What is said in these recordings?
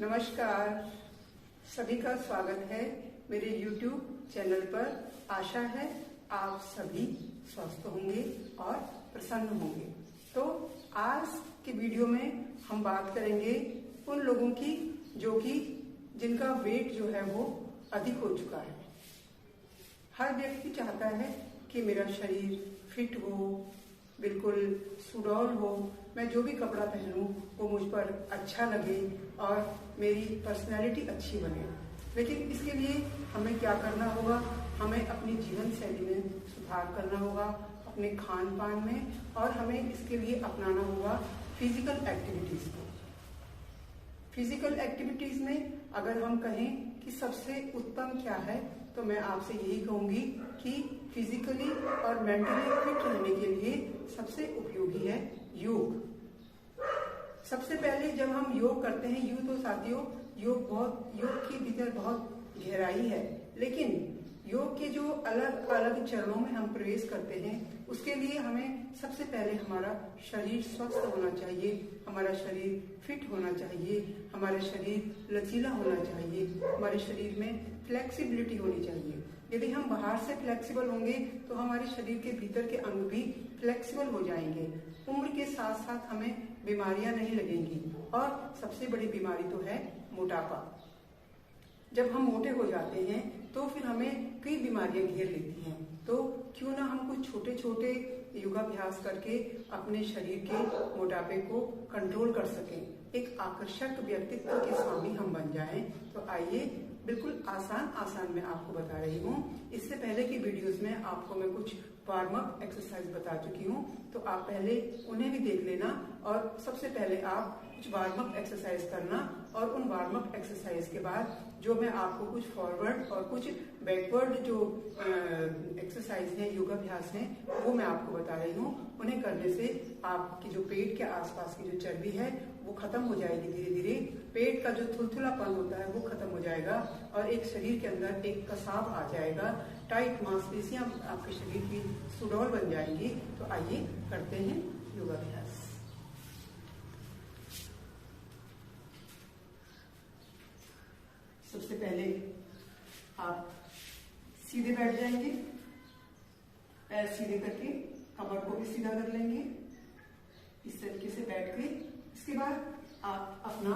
नमस्कार, सभी का स्वागत है मेरे YouTube चैनल पर। आशा है आप सभी स्वस्थ होंगे और प्रसन्न होंगे। तो आज की वीडियो में हम बात करेंगे उन लोगों की जिनका वेट जो है वो अधिक हो चुका है। हर व्यक्ति चाहता है कि मेरा शरीर फिट हो, बिल्कुल सुडौल हो, मैं जो भी कपड़ा पहनूं वो मुझ पर अच्छा लगे और मेरी पर्सनैलिटी अच्छी बने। लेकिन इसके लिए हमें क्या करना होगा? हमें अपनी जीवन शैली में सुधार करना होगा, अपने खान पान में, और हमें इसके लिए अपनाना होगा फिजिकल एक्टिविटीज को। फिजिकल एक्टिविटीज में अगर हम कहें कि सबसे उत्तम क्या है, तो मैं आपसे यही कहूंगी कि फिजिकली और मेंटली फिट रहने के लिए सबसे उपयोगी है योग। सबसे पहले जब हम योग करते हैं, यूं तो साथियों योग के भीतर बहुत गहराई है, लेकिन योग के जो अलग अलग चरणों में हम प्रवेश करते हैं, उसके लिए हमें सबसे पहले हमारा शरीर स्वस्थ होना चाहिए, हमारा शरीर फिट होना चाहिए, हमारा शरीर लचीला होना चाहिए, हमारे शरीर में फ्लेक्सिबिलिटी होनी चाहिए। यदि हम बाहर से फ्लेक्सिबल होंगे तो हमारे शरीर के भीतर के अंग भी फ्लेक्सिबल हो जाएंगे। उम्र के साथ साथ हमें बीमारियां नहीं लगेंगी, और सबसे बड़ी बीमारी तो है मोटापा। जब हम मोटे हो जाते हैं तो फिर हमें कई बीमारियां घेर लेती हैं। तो क्यों ना हम कुछ छोटे छोटे योगाभ्यास करके अपने शरीर के मोटापे को कंट्रोल कर सकें, एक आकर्षक व्यक्तित्व के स्वामी हम बन जाएं। तो आइए, बिल्कुल आसान मैं आपको बता रही हूँ। इससे पहले की वीडियोस में आपको मैं कुछ वार्म अप एक्सरसाइज बता चुकी हूँ, तो आप पहले उन्हें भी देख लेना। और सबसे पहले आप कुछ वार्म अप एक्सरसाइज करना, और उन वार्म अप एक्सरसाइज के बाद जो मैं आपको कुछ फॉरवर्ड और कुछ बैकवर्ड जो एक्सरसाइज हैं, योगाभ्यास हैं, वो मैं आपको बता रही हूँ। उन्हें करने से आपकी जो पेट के आसपास की जो चर्बी है वो खत्म हो जाएगी। धीरे धीरे पेट का जो थुलथुलापन होता है वो खत्म हो जाएगा, और एक शरीर के अंदर एक कसाव आ जाएगा, टाइट मांसपेशियां आपके शरीर की सुडौल बन जाएंगी। तो आइए करते हैं योगाभ्यास। सबसे पहले आप सीधे बैठ जाएंगे, पैर सीधे करके कमर को भी सीधा कर लेंगे, इस तरीके से बैठ के। इसके बाद आप अपना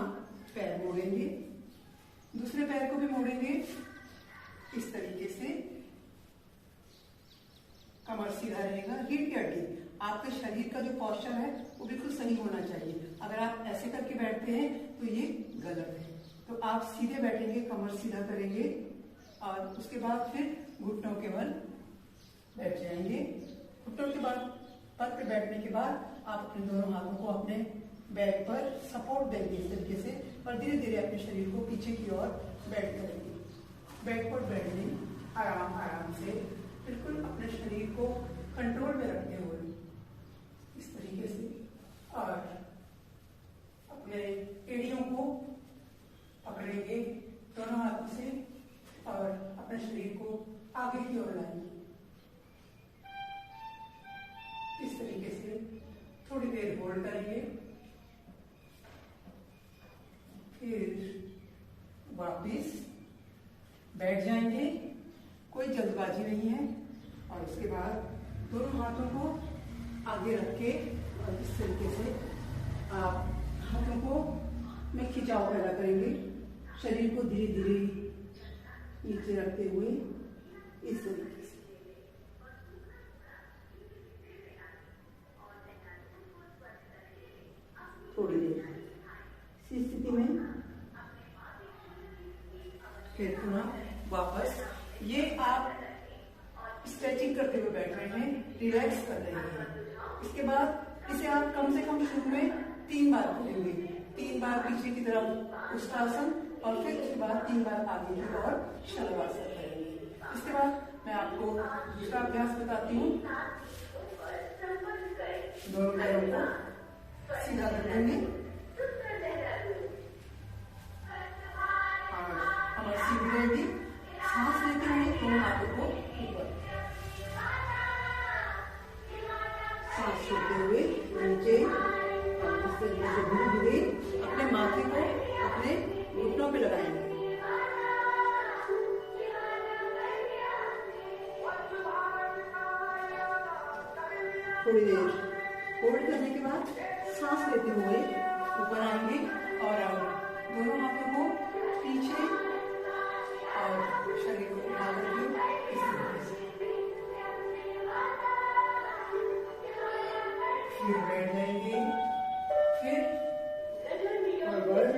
पैर मोड़ेंगे, दूसरे पैर को भी मोड़ेंगे, इस तरीके से कमर सीधा रहेगा। रीढ़ की हड्डी, आपके शरीर का जो पोस्चर है वो बिल्कुल सही होना चाहिए। अगर आप ऐसे करके बैठते हैं तो ये गलत है। तो आप सीधे बैठेंगे, कमर सीधा करेंगे, और उसके बाद फिर घुटनों के बल बैठ जाएंगे। घुटनों के बाद पद पे बैठने के बाद आप अपने दोनों हाथों को अपने बैक पर सपोर्ट देंगे इस तरीके से, और धीरे धीरे अपने शरीर को पीछे की ओर बैठ करेंगे। बैकवर्ड बेंडिंग, आराम से बिल्कुल अपने शरीर को कंट्रोल में रखते हुए इस तरीके से, और अपने एड़ियों को पकड़ेंगे दोनों हाथों से, और अपने शरीर को आगे की ओर लाएंगे। इस तरीके से थोड़ी देर होल्ड करेंगे, फिर वापस बैठ जाएंगे। कोई जल्दबाजी नहीं है। और उसके बाद दोनों हाथों को आगे रख के, और इस तरीके से आप हाथों को में खिंचाव पैदा करेंगे, शरीर को धीरे धीरे नीचे रखते हुए इस तरीके से। थोड़ी देर इसी स्थिति में फिर पुनः वापस। ये आप स्ट्रेचिंग करते हुए बैठ रहे हैं, रिलैक्स कर रहे हैं। इसके बाद इसे आप कम से कम शुरू में 3 बार करेंगे। 3 बार पीछे की तरफ उष्टासन, और फिर उसके बाद 3 बार आगे की ओर शलवासन करेंगे। इसके बाद मैं आपको दूसरा अभ्यास बताती हूँ। दोनों पैरों को सीधा कर देंगे, और कमर सीधी रहेगी। सांस लेते हुए दोनों हाथों को ऊपर, सांस छोड़ते हुए नीचे, और इस तरीके से धीरे धीरे अपने माथे को अपने होल्ड करने के बाद सांस लेते हुए ऊपर आएंगे और दोनों हाथों को पीछे और शरीर को उठा करके इस तरीके से फिर बैठ जाएंगे, फिर फॉरवर्ड,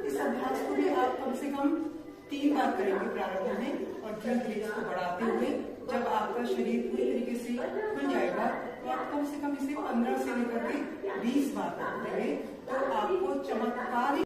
इस अभ्यास को भी आप कम से कम 3 बार करेंगे प्रारंभ में और धीरे धीरे इसको बढ़ाते हुए जब आपका शरीर पूरी तरीके से खुल जाएगा तो आप कम से कम इसे 15 से लेकर के 20 बार करेंगे तो आपको चमत्कारी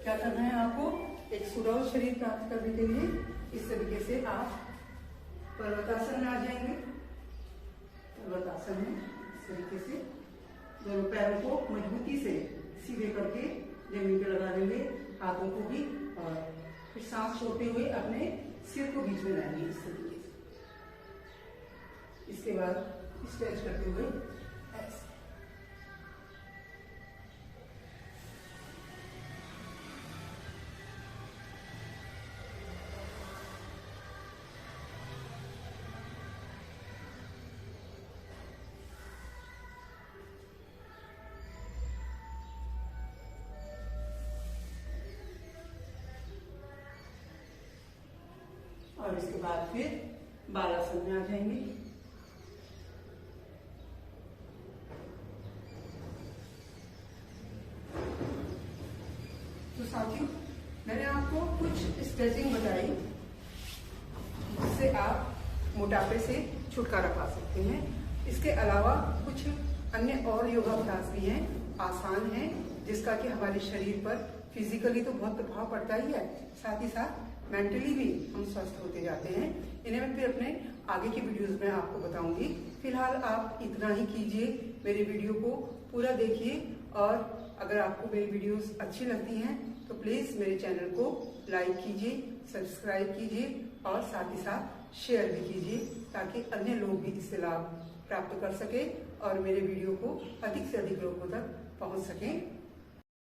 क्या करना है आपको एक सुडौल शरीर प्राप्त करने के लिए इस तरीके से आप पर्वतासन में आ जाएंगे। पर्वतासन में इस तरीके से दोनों पैरों को मजबूती से सीधे करके जमीन पर लगा देंगे, हाथों को भी, और फिर सांस छोड़ते हुए अपने सिर को बीच में लाएंगे इस तरीके से। इसके बाद स्ट्रेच करते हुए ऐसे और इसके बाद फिर बालासन में आ जाएंगे। तो साथियों, मैंने आपको कुछ स्ट्रेचिंग बताई जिससे आप मोटापे से छुटकारा पा सकते हैं। इसके अलावा कुछ अन्य और योगाभ्यास भी हैं, आसान हैं, जिसका कि हमारे शरीर पर फिजिकली तो बहुत प्रभाव पड़ता ही है, साथ ही साथ मेंटली भी हम स्वस्थ होते जाते हैं। इन्हें मैं फिर अपने आगे की वीडियोस में आपको बताऊंगी। फिलहाल आप इतना ही कीजिए, मेरे वीडियो को पूरा देखिए, और अगर आपको मेरी वीडियोस अच्छी लगती हैं तो प्लीज मेरे चैनल को लाइक कीजिए, सब्सक्राइब कीजिए और साथ ही साथ शेयर भी कीजिए ताकि अन्य लोग भी इससे लाभ प्राप्त कर सके और मेरे वीडियो को अधिक से अधिक लोगों तक पहुंच सकें।